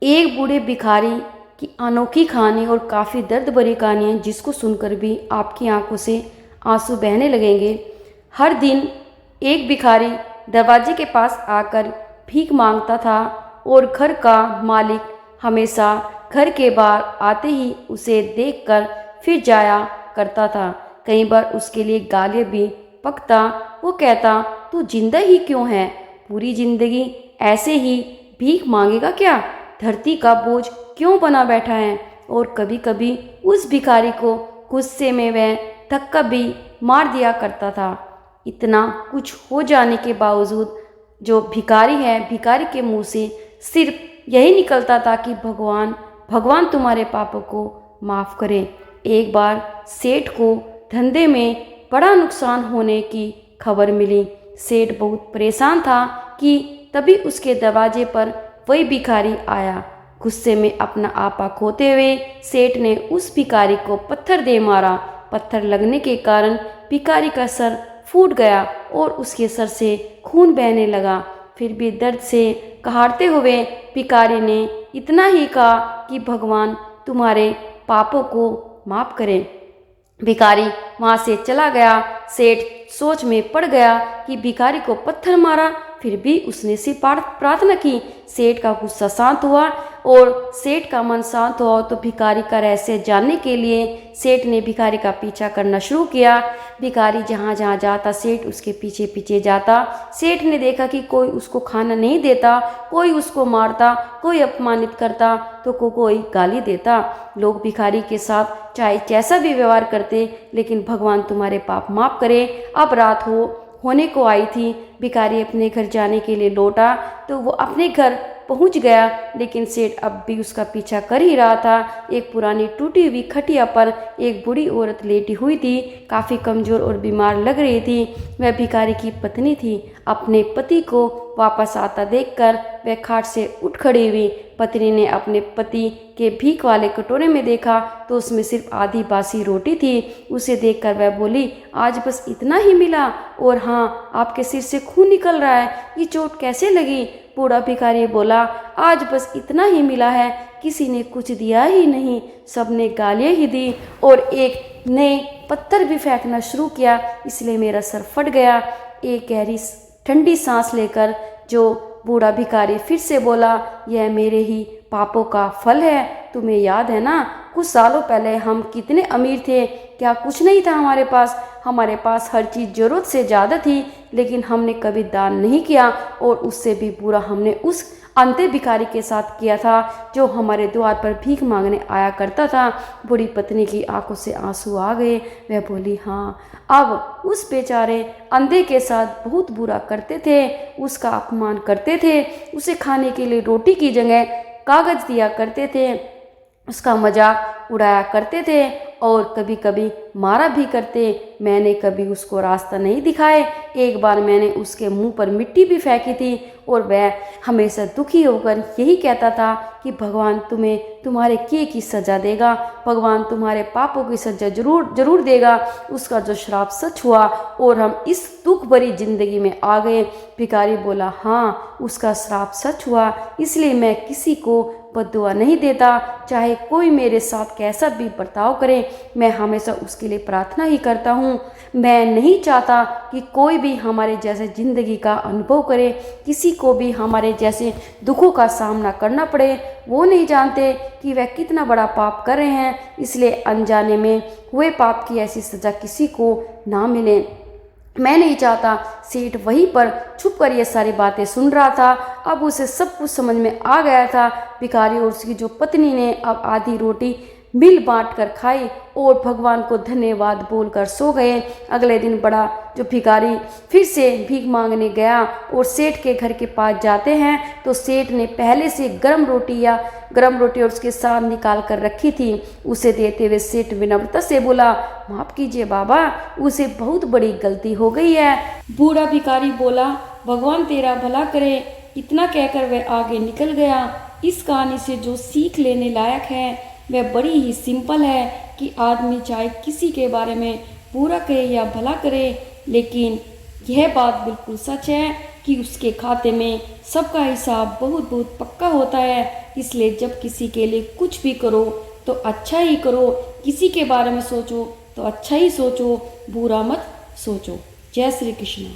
एक बूढ़े भिखारी की अनोखी कहानी और काफ़ी दर्द भरी कहानी है, जिसको सुनकर भी आपकी आंखों से आंसू बहने लगेंगे। हर दिन एक भिखारी दरवाजे के पास आकर भीख मांगता था और घर का मालिक हमेशा घर के बाहर आते ही उसे देखकर फिर जाया करता था। कई बार उसके लिए गालियाँ भी पकता। वो कहता, तू जिंदा ही क्यों है? पूरी जिंदगी ऐसे ही भीख मांगेगा क्या? धरती का बोझ क्यों बना बैठा है? और कभी कभी उस भिखारी को गुस्से में वह धक्का भी मार दिया करता था। इतना कुछ हो जाने के बावजूद जो भिखारी है, भिखारी के मुंह से सिर्फ यही निकलता था कि भगवान भगवान तुम्हारे पापों को माफ़ करे। एक बार सेठ को धंधे में बड़ा नुकसान होने की खबर मिली। सेठ बहुत परेशान था कि तभी उसके दरवाजे पर वही भिखारी आया। गुस्से में अपना आपा खोते हुए सेठ ने उस भिखारी को पत्थर दे मारा। पत्थर लगने के कारण भिखारी का सर फूट गया और उसके सर से खून बहने लगा। फिर भी दर्द से कहारते हुए भिखारी ने इतना ही कहा कि भगवान तुम्हारे पापों को माफ़ करे। भिखारी वहाँ से चला गया। सेठ सोच में पड़ गया कि भिखारी को पत्थर मारा, फिर भी उसने सिर्फ प्रार्थना की। सेठ का गुस्सा शांत हुआ और सेठ का मन शांत हुआ तो भिखारी का रहस्य जानने के लिए सेठ ने भिखारी का पीछा करना शुरू किया। भिखारी जहाँ जहाँ जाता सेठ उसके पीछे पीछे जाता। सेठ ने देखा कि कोई उसको खाना नहीं देता, कोई उसको मारता, कोई अपमानित करता तो कोई गाली देता। लोग भिखारी के साथ चाहे जैसा भी व्यवहार करते, लेकिन भगवान तुम्हारे पाप माफ़ करे। अब रात होने को आई थी। भिखारी अपने घर जाने के लिए लौटा तो वो अपने घर पहुंच गया, लेकिन सेठ अब भी उसका पीछा कर ही रहा था। एक पुरानी टूटी हुई खटिया पर एक बूढ़ी औरत लेटी हुई थी, काफ़ी कमज़ोर और बीमार लग रही थी। वह भिखारी की पत्नी थी। अपने पति को वापस आता देखकर वह खाट से उठ खड़ी हुई। पत्नी ने अपने पति के भीख वाले कटोरे में देखा तो उसमें सिर्फ आधी बासी रोटी थी। उसे देखकर वह बोली, आज बस इतना ही मिला? और हाँ, आपके सिर से खून निकल रहा है, ये चोट कैसे लगी? बूढ़ा भिखारी बोला, आज बस इतना ही मिला है, किसी ने कुछ दिया ही नहीं, सबने गालियाँ ही दी और एक ने पत्थर भी फेंकना शुरू किया, इसलिए मेरा सर फट गया। एक गहरी ठंडी सांस लेकर जो बूढ़ा भिखारी फिर से बोला, यह मेरे ही पापों का फल है। तुम्हें याद है ना, कुछ सालों पहले हम कितने अमीर थे? क्या कुछ नहीं था हमारे पास? हमारे पास हर चीज़ ज़रूरत से ज़्यादा थी, लेकिन हमने कभी दान नहीं किया और उससे भी बुरा हमने उस अंधे भिखारी के साथ किया था जो हमारे द्वार पर भीख मांगने आया करता था। बूढ़ी पत्नी की आंखों से आंसू आ गए। वह बोली, हाँ, अब उस बेचारे अंधे के साथ बहुत बुरा करते थे, उसका अपमान करते थे, उसे खाने के लिए रोटी की जगह कागज दिया करते थे, उसका मजाक उड़ाया करते थे और कभी कभी मारा भी करते। मैंने कभी उसको रास्ता नहीं दिखाए। एक बार मैंने उसके मुंह पर मिट्टी भी फेंकी थी और वह हमेशा दुखी होकर यही कहता था कि भगवान तुम्हें तुम्हारे किए की सज़ा देगा, भगवान तुम्हारे पापों की सज़ा जरूर देगा। उसका जो श्राप सच हुआ और हम इस दुख भरी जिंदगी में आ गए। भिखारी बोला, हाँ, उसका श्राप सच हुआ, इसलिए मैं किसी को बद्दुआ नहीं देता, चाहे कोई मेरे साथ कैसा भी बर्ताव करे, मैं हमेशा उसके लिए प्रार्थना ही करता हूँ। मैं नहीं चाहता कि कोई भी हमारे जैसे ज़िंदगी का अनुभव करे, किसी को भी हमारे जैसे दुखों का सामना करना पड़े। वो नहीं जानते कि वह कितना बड़ा पाप कर रहे हैं, इसलिए अनजाने में हुए पाप की ऐसी सज़ा किसी को ना मिले। मैं नहीं चाहता। सेठ वहीं पर छुप कर ये सारी बातें सुन रहा था। अब उसे सब कुछ समझ में आ गया था। भिखारी और उसकी जो पत्नी ने अब आधी रोटी मिल बांट कर खाई और भगवान को धन्यवाद बोलकर सो गए। अगले दिन बड़ा जो भिखारी फिर से भीख मांगने गया और सेठ के घर के पास जाते हैं तो सेठ ने पहले से गरम रोटी और उसके साथ निकाल कर रखी थी। उसे देते हुए सेठ विनम्रता से बोला, माफ़ कीजिए बाबा, उसे बहुत बड़ी गलती हो गई है। बूढ़ा भिखारी बोला, भगवान तेरा भला करे। इतना कहकर वह आगे निकल गया। इस कहानी से जो सीख लेने लायक है वह बड़ी ही सिंपल है कि आदमी चाहे किसी के बारे में बुरा कहे या भला करे, लेकिन यह बात बिल्कुल सच है कि उसके खाते में सबका हिसाब बहुत बहुत पक्का होता है। इसलिए जब किसी के लिए कुछ भी करो तो अच्छा ही करो, किसी के बारे में सोचो तो अच्छा ही सोचो, बुरा मत सोचो। जय श्री कृष्ण।